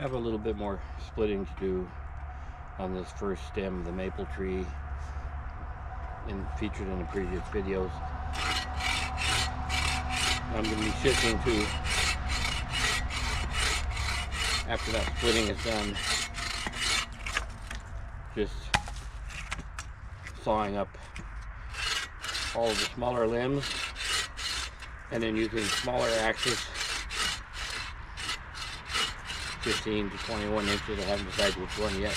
have a little bit more splitting to do on this first stem of the maple tree featured in the previous videos. I'm going to be shifting to, after that splitting is done, just sawing up all of the smaller limbs and then using smaller axes, 15 to 21 inches, I haven't decided which one yet,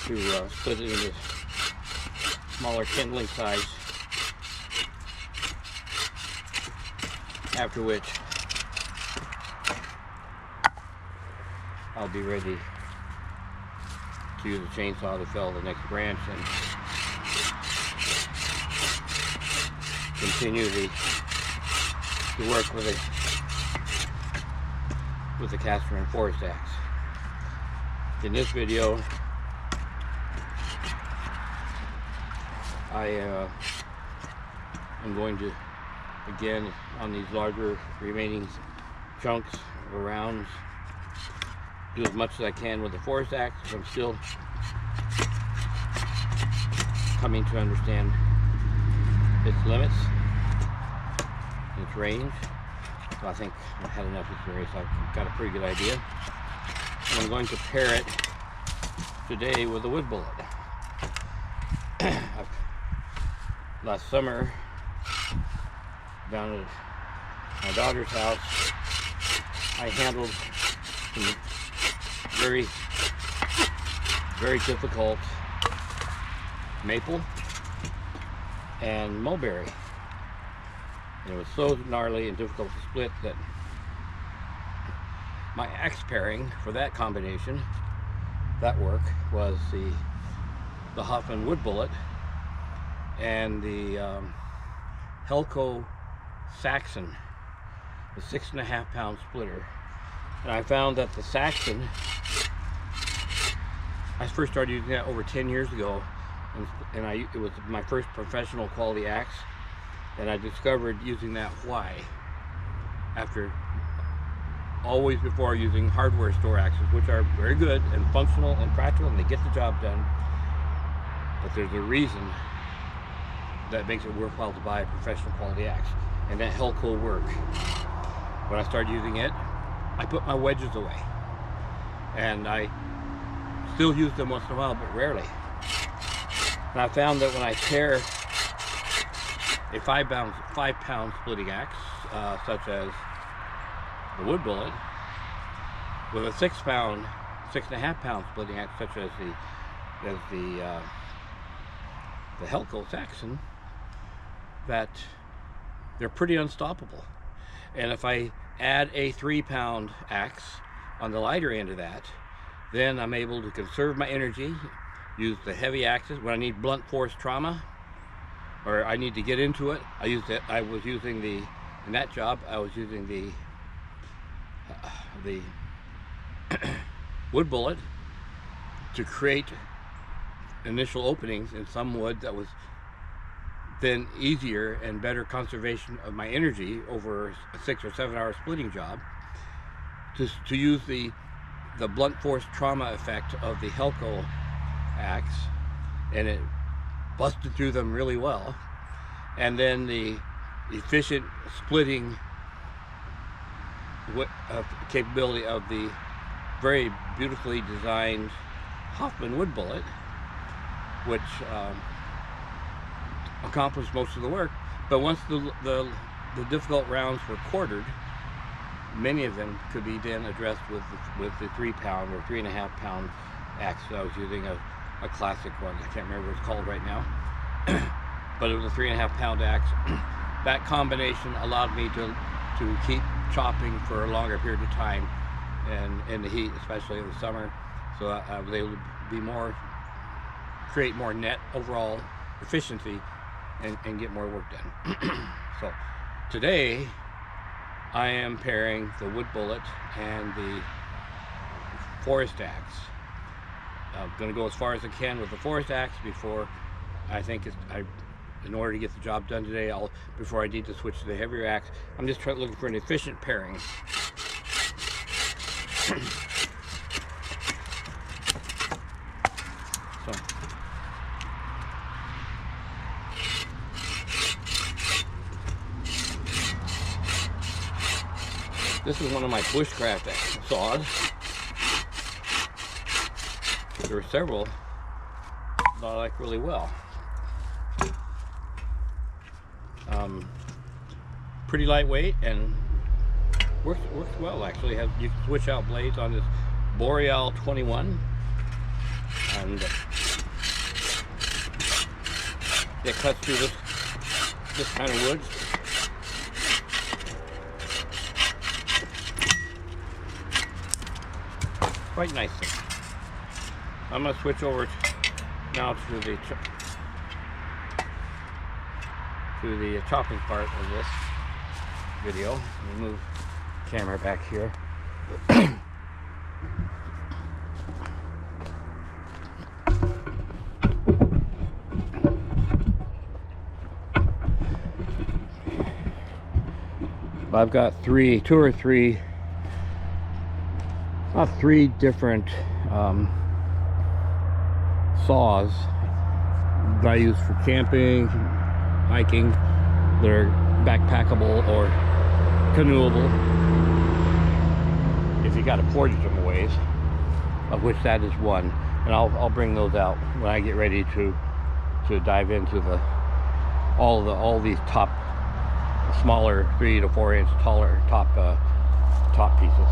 to split it into smaller kindling size, after which I'll be ready to use a chainsaw to fell the next branch and continue the work with the Casterman Forest Axe. In this video, I am going to, again, on these larger remaining chunks or rounds, do as much as I can with the Forest Axe. I'm still coming to understand its limits, its range. So I think I've had enough experience. I've got a pretty good idea. And I'm going to pair it today with a wood bullet. Last summer, down at my daughter's house, I handled some very, very difficult maple and mulberry. And it was so gnarly and difficult to split that my axe pairing for that combination, that work, was the Hoffman wood bullet and the Helco Saxon, the 6.5 pound splitter. And I found that the Saxon, I first started using that over 10 years ago, and it was my first professional quality axe, and I discovered using that why, after always before using hardware store axes, which are very good and functional and practical and they get the job done, but there's a reason that makes it worthwhile to buy a professional quality axe, and that Helco work. When I started using it, I put my wedges away, and I still use them once in a while, but rarely. And I found that when I pair a 5 pound splitting axe, such as the wood bullet, with a 6.5 pound splitting axe, such as the Helco Saxon, that they're pretty unstoppable. And if I add a 3 pound axe on the lighter end of that, then I'm able to conserve my energy, use the heavy axes when I need blunt force trauma, or I need to get into it. I was using in that job, I was using the wood bullet to create initial openings in some wood that was then easier and better conservation of my energy over a 6 or 7 hour splitting job, to use the blunt force trauma effect of the Helco axe, and it busted through them really well. And then the efficient splitting capability of the very beautifully designed Hoffman wood bullet, which accomplished most of the work. But once the difficult rounds were quartered, many of them could be then addressed with the 3 pound or 3.5 pound axe. I was using a classic one. I can't remember what it's called right now, but it was a 3.5 pound axe. That combination allowed me to keep chopping for a longer period of time, and in the heat, especially in the summer. So I was able to create more net overall efficiency and get more work done. So today I am pairing the wood bullet and the Forest Axe. I'm going to go as far as I can with the Forest Axe before I think in order to get the job done today, before I need to switch to the heavier axe. I'm just looking for an efficient pairing So, this is one of my Bushcraft saws. There are several that I like really well. Pretty lightweight and works well actually. You can switch out blades on this Boreal 21, and it cuts through this kind of wood. Quite nicely. I'm going to switch over now to the chopping part of this video. Let me move the camera back here. I've got three different saws that I use for camping, hiking, that are backpackable or canoeable, if you got to portage them a ways, of which that is one. And I'll bring those out when I get ready to dive into all these top, smaller 3 to 4 inch taller top pieces.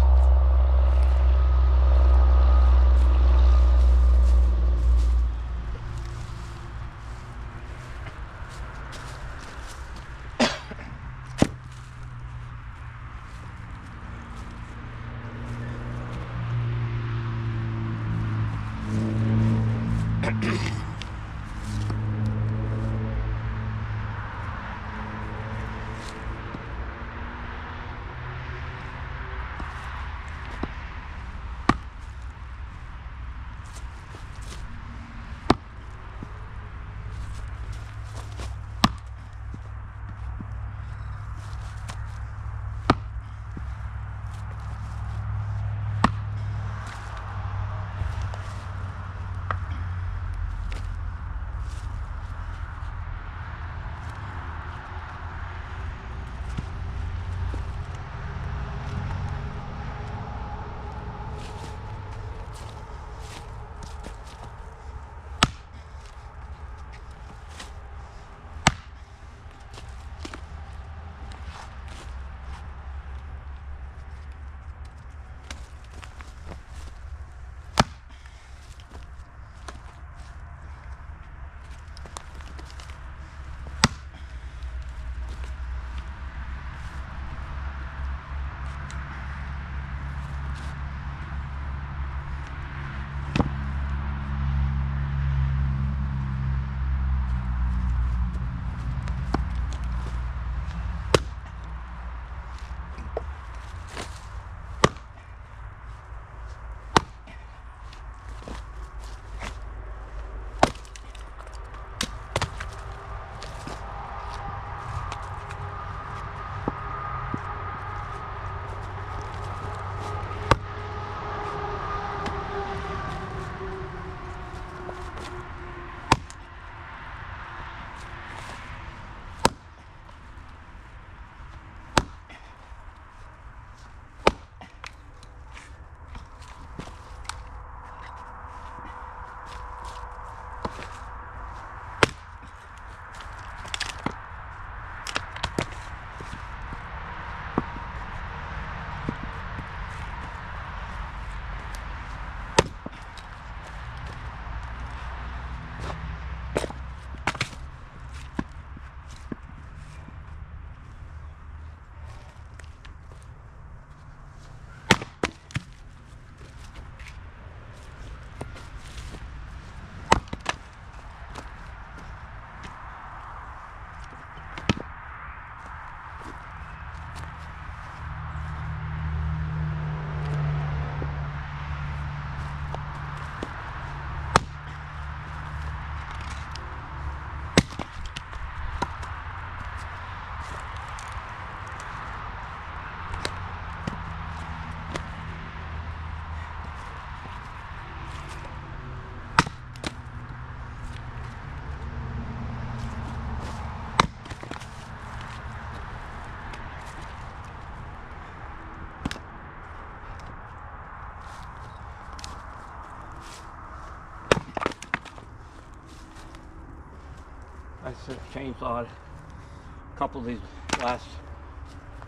I chainsawed a couple of these last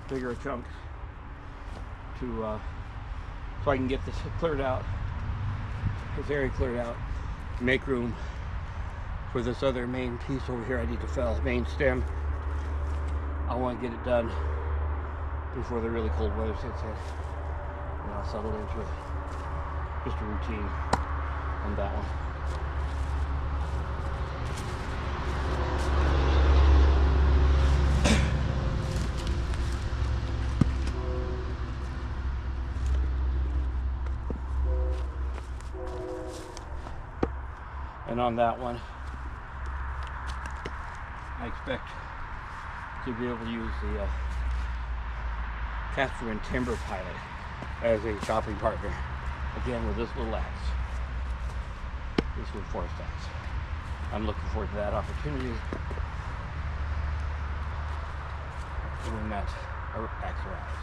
bigger chunks to so I can get this cleared out, this area cleared out, make room for this other main piece over here I need to fell, main stem. I want to get it done before the really cold weather sets in, and I'll settle into just a routine on that one. And on that one, I expect to be able to use the Casterman Timber Pilot as a chopping partner, again with this little axe, this little forest axe. I'm looking forward to that opportunity when that axe arrives.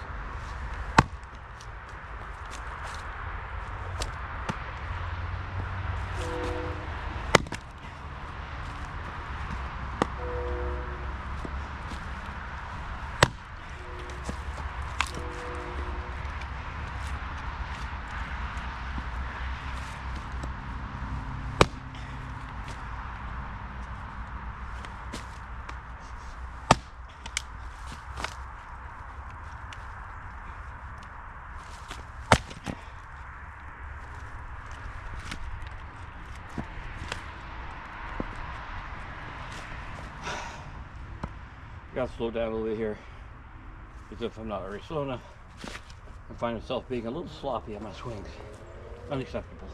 Got to slow down a little bit here, as if I'm not already slow enough. I find myself being a little sloppy on my swings. Unacceptable.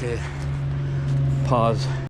Okay, pause.